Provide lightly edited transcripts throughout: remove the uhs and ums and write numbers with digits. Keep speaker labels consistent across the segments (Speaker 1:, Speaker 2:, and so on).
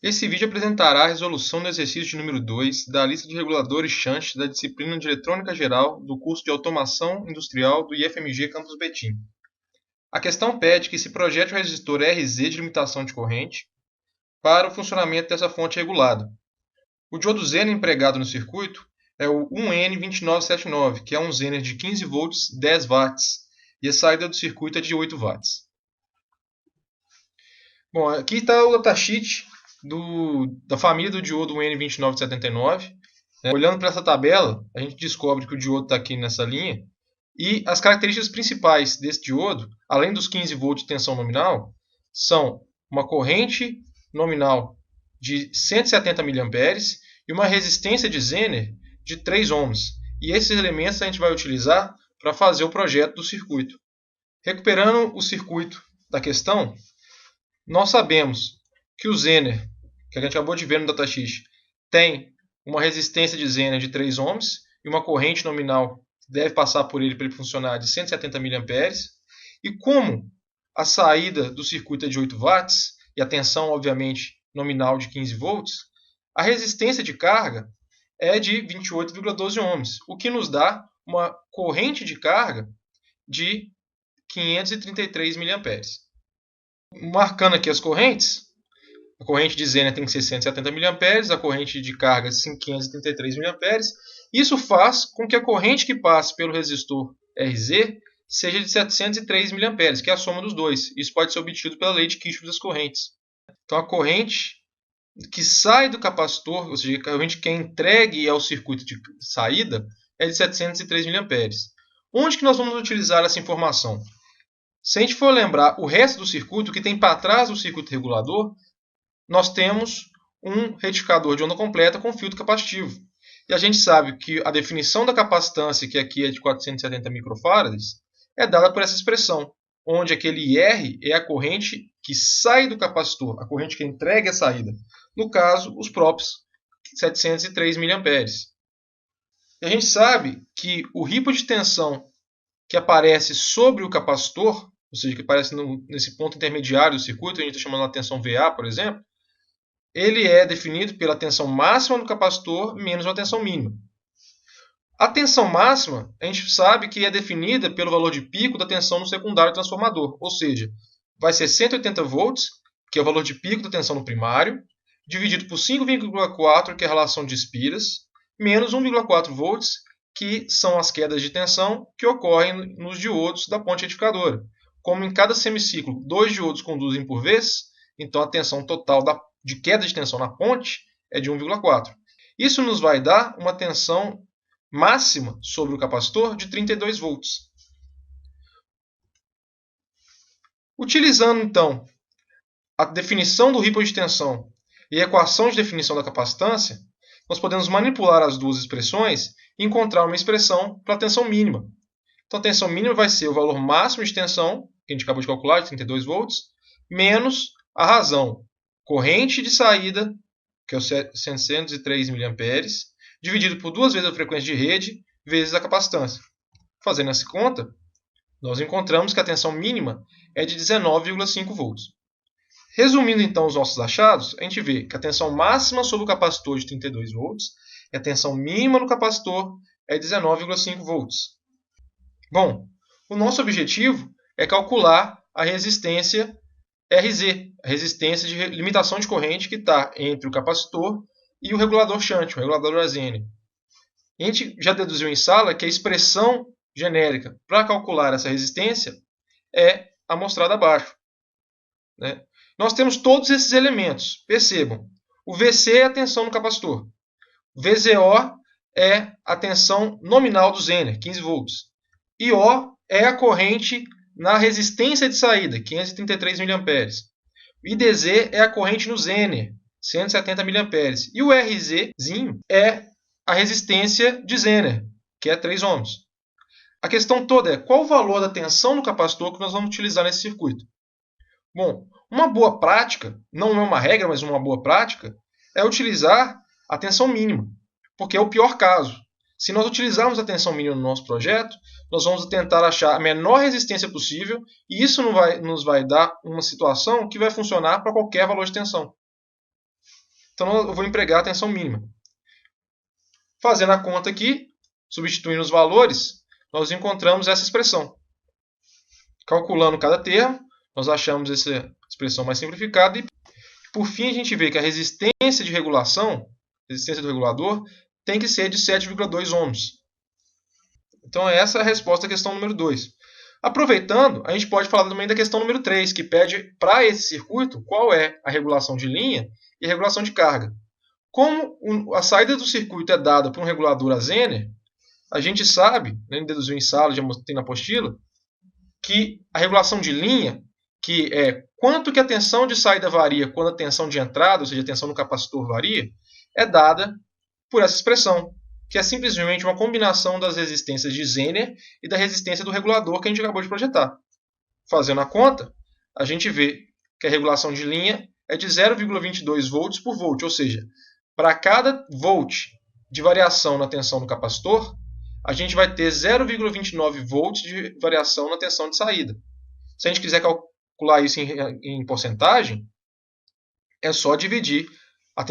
Speaker 1: Esse vídeo apresentará a resolução do exercício de número 2 da lista de reguladores shunt da disciplina de Eletrônica Geral do curso de Automação Industrial do IFMG Campus Betim. A questão pede que se projete o resistor RZ de limitação de corrente para o funcionamento dessa fonte regulada. O diodo Zener empregado no circuito é o 1N2979, que é um Zener de 15 volts 10 watts, e a saída do circuito é de 8 watts. Bom, aqui está o datasheet da família do diodo N2979. Olhando para essa tabela, a gente descobre que o diodo está aqui nessa linha. E as características principais desse diodo, além dos 15 volts de tensão nominal, são uma corrente nominal de 170 mA e uma resistência de Zener de 3 ohms. E esses elementos a gente vai utilizar para fazer o projeto do circuito. Recuperando o circuito da questão, nós sabemos que o Zener, que a gente acabou de ver no datasheet, tem uma resistência de Zener de 3 ohms e uma corrente nominal que deve passar por ele para ele funcionar de 170 mA. E como a saída do circuito é de 8 watts e a tensão, obviamente, nominal de 15 volts, a resistência de carga é de 28,12 ohms, o que nos dá uma corrente de carga de 533 mA. Marcando aqui as correntes, a corrente de Zener tem que ser 170 mA, a corrente de carga 533 mA. Isso faz com que a corrente que passe pelo resistor RZ seja de 703 mA, que é a soma dos dois. Isso pode ser obtido pela lei de Kirchhoff das correntes. Então a corrente que sai do capacitor, ou seja, a corrente que é entregue ao circuito de saída, é de 703 mA. Onde que nós vamos utilizar essa informação? Se a gente for lembrar o resto do circuito, que tem para trás do circuito regulador, nós temos um retificador de onda completa com filtro capacitivo. E a gente sabe que a definição da capacitância, que aqui é de 470 microfarads, é dada por essa expressão, onde aquele IR é a corrente que sai do capacitor, a corrente que entrega a saída. No caso, os próprios 703 mA. E a gente sabe que o ripo de tensão que aparece sobre o capacitor, ou seja, que aparece nesse ponto intermediário do circuito, a gente está chamando a tensão VA, por exemplo, ele é definido pela tensão máxima do capacitor menos uma tensão mínima. A tensão máxima, a gente sabe que é definida pelo valor de pico da tensão no secundário do transformador, ou seja, vai ser 180 volts, que é o valor de pico da tensão no primário, dividido por 5,4, que é a relação de espiras, menos 1,4 volts, que são as quedas de tensão que ocorrem nos diodos da ponte retificadora. Como em cada semiciclo 2 diodos conduzem por vez, então a tensão total de queda de tensão na ponte é de 1,4. Isso nos vai dar uma tensão máxima sobre o capacitor de 32 volts. Utilizando então a definição do ripple de tensão e a equação de definição da capacitância, nós podemos manipular as duas expressões e encontrar uma expressão para a tensão mínima. Então a tensão mínima vai ser o valor máximo de tensão, que a gente acabou de calcular, de 32 volts, menos a razão corrente de saída, que é o 703 mA, dividido por 2 vezes a frequência de rede, vezes a capacitância. Fazendo essa conta, nós encontramos que a tensão mínima é de 19,5 volts. Resumindo então os nossos achados, a gente vê que a tensão máxima sobre o capacitor de 32 volts e a tensão mínima no capacitor é 19,5 volts. Bom, o nosso objetivo é calcular a resistência RZ, a resistência de limitação de corrente que está entre o capacitor e o regulador shunt, o regulador Zener. A gente já deduziu em sala que a expressão genérica para calcular essa resistência é a mostrada abaixo. Nós temos todos esses elementos. Percebam, o VC é a tensão no capacitor. O VZO é a tensão nominal do Zener, 15 volts. E O é a corrente na resistência de saída, 533 mA. O IDZ é a corrente no Zener, 170 mA. E o RZzinho é a resistência de Zener, que é 3 ohms. A questão toda é qual o valor da tensão no capacitor que nós vamos utilizar nesse circuito. Bom, uma boa prática, não é uma regra, mas uma boa prática, é utilizar a tensão mínima, porque é o pior caso. Se nós utilizarmos a tensão mínima no nosso projeto, nós vamos tentar achar a menor resistência possível e isso nos vai dar uma situação que vai funcionar para qualquer valor de tensão. Então eu vou empregar a tensão mínima. Fazendo a conta aqui, substituindo os valores, nós encontramos essa expressão. Calculando cada termo, nós achamos essa expressão mais simplificada e, por fim, a gente vê que a resistência de regulação, resistência do regulador, tem que ser de 7,2 ohms. Então essa é a resposta à questão número 2. Aproveitando, a gente pode falar também da questão número 3, que pede para esse circuito qual é a regulação de linha e a regulação de carga. Como a saída do circuito é dada por um regulador a Zener, a gente sabe, né, deduziu em sala, já mostrei na apostila, que a regulação de linha, que é quanto que a tensão de saída varia quando a tensão de entrada, ou seja, a tensão no capacitor varia, é dada por essa expressão, que é simplesmente uma combinação das resistências de Zener e da resistência do regulador que a gente acabou de projetar. Fazendo a conta, a gente vê que a regulação de linha é de 0,22 volts por volt, ou seja, para cada volt de variação na tensão do capacitor, a gente vai ter 0,29 volts de variação na tensão de saída. Se a gente quiser calcular isso em porcentagem, é só dividir a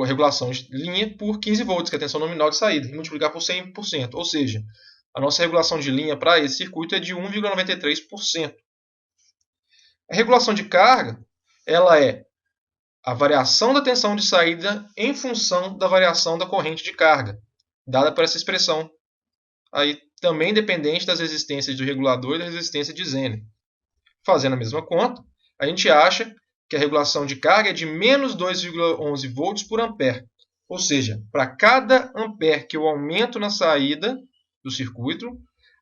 Speaker 1: regulação de linha por 15 volts, que é a tensão nominal de saída, e multiplicar por 100%. Ou seja, a nossa regulação de linha para esse circuito é de 1,93%. A regulação de carga, ela é a variação da tensão de saída em função da variação da corrente de carga, dada por essa expressão, aí também dependente das resistências do regulador e da resistência de Zener. Fazendo a mesma conta, a gente acha que a regulação de carga é de menos 2,11 volts por ampere. Ou seja, para cada ampere que eu aumento na saída do circuito,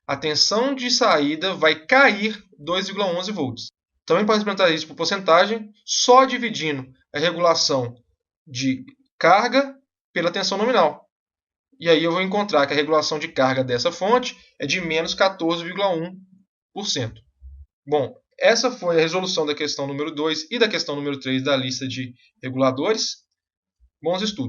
Speaker 1: a tensão de saída vai cair 2,11 volts. Também pode representar isso por porcentagem, só dividindo a regulação de carga pela tensão nominal. E aí eu vou encontrar que a regulação de carga dessa fonte é de menos 14,1%. Bom, essa foi a resolução da questão número 2 e da questão número 3 da lista de reguladores. Bons estudos!